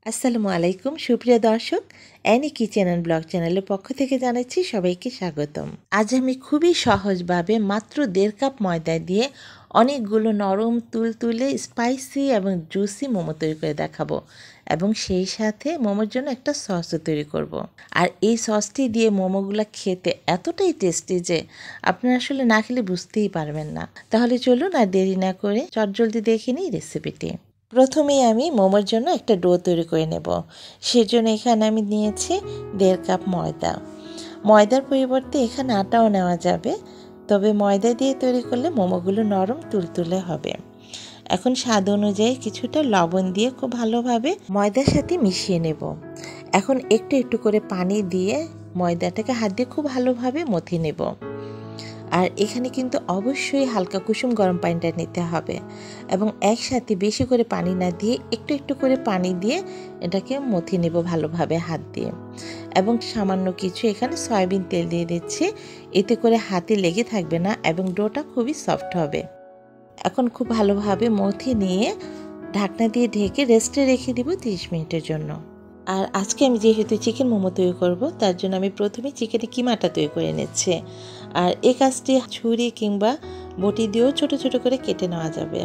আসসালামু আলাইকুম সুপ্রিয় দর্শক, অ্যানি কিচেন অ্যান্ড ব্লগ চ্যানেলের পক্ষ থেকে জানাচ্ছি সবাইকে স্বাগতম। আজ আমি খুবই সহজভাবে মাত্র 1.5 কাপ ময়দা দিয়ে অনেকগুলো নরম তুলতুলে স্পাইসি এবং জুসি মোমো তৈরি করে দেখাবো, এবং সেই সাথে মোমোর জন্য একটা সসও তৈরি করব। আর এই সসটি দিয়ে মোমোগুলো খেতে এতটাই টেস্টি যে আপনারা আসলে না খেলে বুঝতেই পারবেন না। তাহলে চলুন আর দেরি না করে চটজলদি দেখে নিই রেসিপিটি। প্রথমেই আমি মোমোর জন্য একটা ডো তৈরি করে নেব। সেজন্য এখানে আমি নিয়েছি 1.5 কাপ ময়দা। ময়দার পরিবর্তে এখানে আটাও নেওয়া যাবে, তবে ময়দা দিয়ে তৈরি করলে মোমোগুলো নরম তুলতুলে হবে। এখন স্বাদ অনুযায়ী কিছুটা লবণ দিয়ে খুব ভালোভাবে ময়দার সাথে মিশিয়ে নেব। এখন একটু একটু করে পানি দিয়ে ময়দাটাকে হাত দিয়ে খুব ভালোভাবে মথে নেব। আর এখানে কিন্তু অবশ্যই হালকা কুসুম গরম পানিটা নিতে হবে, এবং একসাথে বেশি করে পানি না দিয়ে একটু একটু করে পানি দিয়ে এটাকে মথে নেব ভালোভাবে হাত দিয়ে। এবং সামান্য কিছু এখানে সয়াবিন তেল দিয়ে দিচ্ছি, এতে করে হাতে লেগে থাকবে না এবং ডোটা খুবই সফট হবে। এখন খুব ভালোভাবে মথে নিয়ে ঢাকনা দিয়ে ঢেকে রেস্টে রেখে দিব 30 মিনিটের জন্য। আর আজকে আমি যেহেতু চিকেন মোমো তৈরি করব, তার জন্য আমি প্রথমে চিকেনের কিমাটা তৈরি করে নিচ্ছি। আর এই কাজটি ছুরি কিংবা বটি দিয়েও ছোট ছোট করে কেটে নেওয়া যাবে,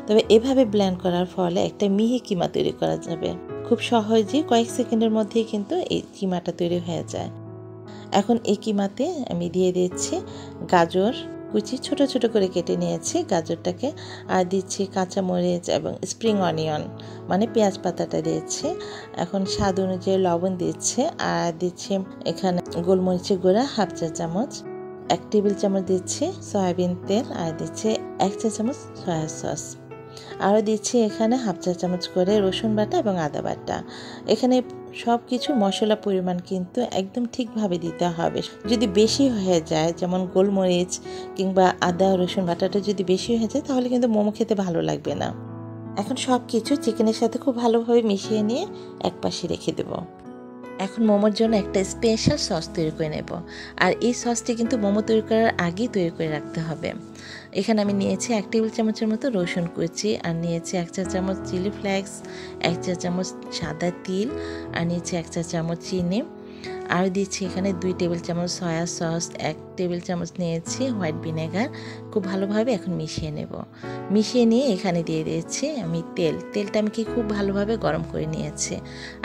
তবে এভাবে ব্লেন্ড করার ফলে একটা মিহি কিমা তৈরি করা যাবে। খুব সহজেই কয়েক সেকেন্ডের মধ্যেই কিন্তু এই কিমাটা তৈরি হয়ে যায়। এখন এই কিমাতে আমি দিয়ে দিচ্ছি গাজর কুচি, ছোট ছোট করে কেটে নিয়েছি গাজরটাকে, আর দিচ্ছি কাঁচামরিচ এবং স্প্রিং অনিয়ন মানে পেঁয়াজ পাতাটা দিচ্ছি। এখন স্বাদ অনুযায়ী লবণ দিচ্ছি, আর দিচ্ছি এখানে গোলমরিচের গুঁড়া 1/2 চা চামচ, 1 টেবিল চামচ দিচ্ছি সয়াবিন তেল, আর দিচ্ছি 1 চা চামচ সয়া সস। আরও দিচ্ছি এখানে 1/2 চা চামচ করে রসুন বাটা এবং আদা বাটা। এখানে সব কিছু মশলা পরিমাণ কিন্তু একদম ঠিকভাবে দিতে হবে। যদি বেশি হয়ে যায়, যেমন গোলমরিচ কিংবা আদা রসুন বাটাটা যদি বেশি হয়ে যায়, তাহলে কিন্তু মোমো খেতে ভালো লাগবে না। এখন সব কিছু চিকেনের সাথে খুব ভালোভাবে মিশিয়ে নিয়ে একপাশে রেখে দেবো। এখন মোমোর জন্য একটা স্পেশাল সস তৈরি করে নেব, আর এই সসটি কিন্তু মোমো তৈরি করার আগেই তৈরি করে রাখতে হবে। এখানে আমি নিয়েছি 1 টেবিল চামচের মতো রসুন কুচি, আর নিয়েছি 1 চা চামচ চিলি ফ্লেক্স, 1 চা চামচ সাদা তিল, আর নিয়েছি 1 চা চামচ চিনি, আর দিচ্ছি এখানে 2 টেবিল চামচ সয়া সস, 1 টেবিল চামচ নিয়েছি হোয়াইট ভিনেগার। খুব ভালোভাবে এখন মিশিয়ে নেব। মিশিয়ে নিয়ে এখানে দিয়ে দিয়েছি আমি তেলটা আমি খুব ভালোভাবে গরম করে নিয়েছি।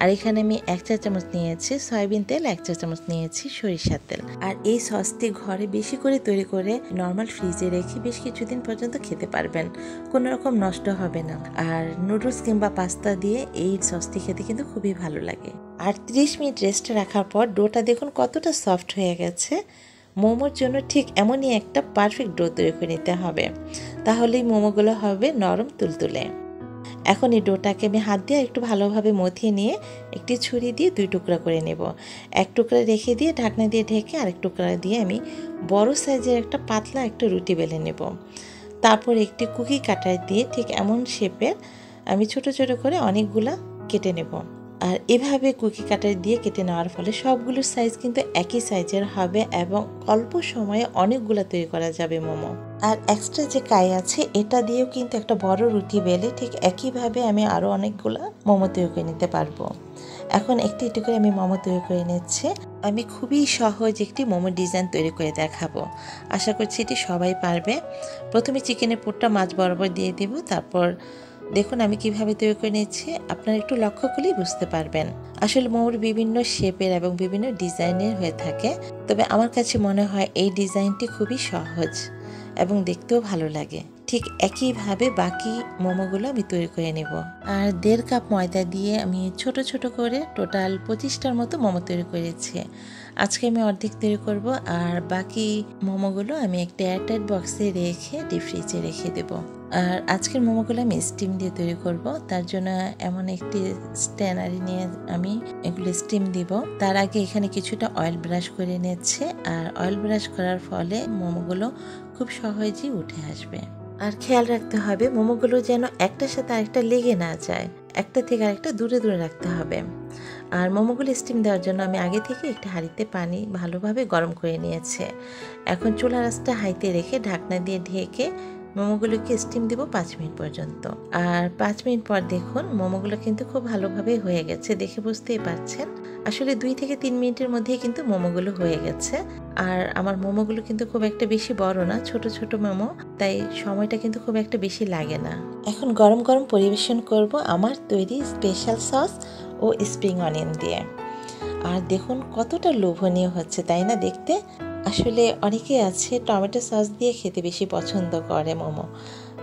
আর এখানে আমি 1 চা চামচ নিয়েছি সয়াবিন তেল, 1 চা চামচ নিয়েছি সরিষার তেল। আর এই সসটি ঘরে বেশি করে তৈরি করে নর্মাল ফ্রিজে রেখে বেশ কিছুদিন পর্যন্ত খেতে পারবেন, কোনো রকম নষ্ট হবে না। আর নুডলস কিংবা পাস্তা দিয়ে এই সসটি খেতে কিন্তু খুবই ভালো লাগে। আর 30 মিনিট রেস্টে রাখার পর ডোটা দেখুন কতটা সফট হয়ে গেছে। মোমোর জন্য ঠিক এমনই একটা পারফেক্ট ডো তৈরি করে নিতে হবে, তাহলেই মোমোগুলো হবে নরম তুলতুলে। এখন এই ডোটাকে আমি হাত দিয়ে একটু ভালোভাবে মথিয়ে নিয়ে একটি ছুরি দিয়ে 2 টুকরা করে নেব। 1 টুকরা রেখে দিয়ে ঢাকনা দিয়ে ঢেকে আরেক টুকরা দিয়ে আমি বড় সাইজের একটা পাতলা একটা রুটি বেলে নেব। তারপর একটি কুকি কাটার দিয়ে ঠিক এমন শেপের আমি ছোট ছোট করে অনেকগুলা কেটে নেব। আর এভাবে কুকি কাটার দিয়ে কেটে নেওয়ার ফলে সবগুলোর সাইজ কিন্তু একই সাইজের হবে, এবং অল্প সময়ে অনেকগুলো তৈরি করা যাবে মোমো। আর এক্সট্রা যে কাই আছে এটা দিয়েও কিন্তু একটা বড় রুটি বেলে ঠিক একইভাবে আমি আরও অনেকগুলো মোমো তৈরি করে নিতে পারবো। এখন একটু একটু করে আমি মোমো তৈরি করে নিচ্ছি। আমি খুবই সহজ একটি মোমো ডিজাইন তৈরি করে দেখাবো, আশা করছি এটি সবাই পারবে। প্রথমে চিকেনের পুরটা মাছ বরাবর দিয়ে দেব, তারপর দেখুন আমি কিভাবে তৈরি করে নিচ্ছি, আপনারা একটু লক্ষ্য করলেই বুঝতে পারবেন। আসলে মোমোর বিভিন্ন শেপের এবং বিভিন্ন ডিজাইনের হয়ে থাকে, তবে আমার কাছে মনে হয় এই ডিজাইনটি খুবই সহজ এবং দেখতেও ভালো লাগে। ঠিক একইভাবে বাকি মোমোগুলো আমি তৈরি করে নেব। আর 1.5 কাপ ময়দা দিয়ে আমি ছোট ছোট করে টোটাল 25টার মতো মোমো তৈরি করেছি। আজকে আমি অর্ধেক তৈরি করব, আর বাকি মোমোগুলো আমি একটা এয়ারটাইট বক্সে রেখে ডিপ ফ্রিজে রেখে দেবো। আর আজকের মোমোগুলো আমি স্টিম দিয়ে তৈরি করব, তার জন্য এমন একটি স্ট্যানারি নিয়ে আমি এগুলো স্টিম দিব। তার আগে এখানে কিছুটা অয়েল ব্রাশ করে নিচ্ছে, আর অয়েল ব্রাশ করার ফলে মোমোগুলো খুব সহজেই উঠে আসবে। আর খেয়াল রাখতে হবে মোমোগুলো যেন একটার সাথে আরেকটা লেগে না যায়, একটা থেকে আরেকটা দূরে দূরে রাখতে হবে। আর মোমোগুলো স্টিম দেওয়ার জন্য আমি আগে থেকে একটা হাঁড়িতে পানি ভালোভাবে গরম করে নিয়েছি। এখন চুলার আঁচটা হাইতে রেখে ঢাকনা দিয়ে ঢেকে মোমোগুলোকে স্টিম দিব 5 মিনিট পর্যন্ত। আর 5 মিনিট পর দেখুন মোমোগুলো কিন্তু খুব ভালোভাবে হয়ে গেছে, দেখে বুঝতেই পারছেন। আসলে 2 থেকে 3 মিনিটের মধ্যেই কিন্তু মোমোগুলো হয়ে গেছে। আর আমার মোমোগুলো কিন্তু খুব একটা বেশি বড় না, ছোট ছোট মোমো, তাই সময়টা কিন্তু খুব একটা বেশি লাগে না। এখন গরম গরম পরিবেশন করব আমার তৈরি স্পেশাল সস ও স্প্রিং অনিয়ন দিয়ে। আর দেখুন কতটা লোভনীয় হচ্ছে, তাই না দেখতে? আসলে অনেকে আছে টমেটো সস দিয়ে খেতে বেশি পছন্দ করে মোমো,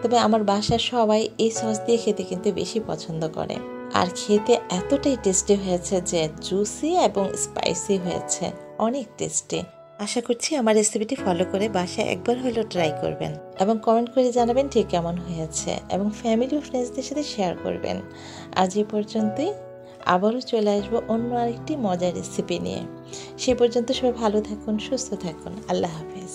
তবে আমার বাসার সবাই এই সস দিয়ে খেতে কিন্তু বেশি পছন্দ করে। আর খেতে এতটাই টেস্টি হয়েছে যে জুসি এবং স্পাইসি হয়েছে, অনেক টেস্টি। আশা করছি আমার রেসিপিটি ফলো করে বাসায় একবার হলেও ট্রাই করবেন এবং কমেন্ট করে জানাবেন ঠিক কেমন হয়েছে এবং ফ্যামিলি ও ফ্রেন্ডসদের সাথে শেয়ার করবেন। আজ এই পর্যন্তই, আবারও চলে আসবো অন্য আরেকটি মজার রেসিপি নিয়ে। সে পর্যন্ত সবাই ভালো থাকুন, সুস্থ থাকুন। আল্লাহ হাফেজ।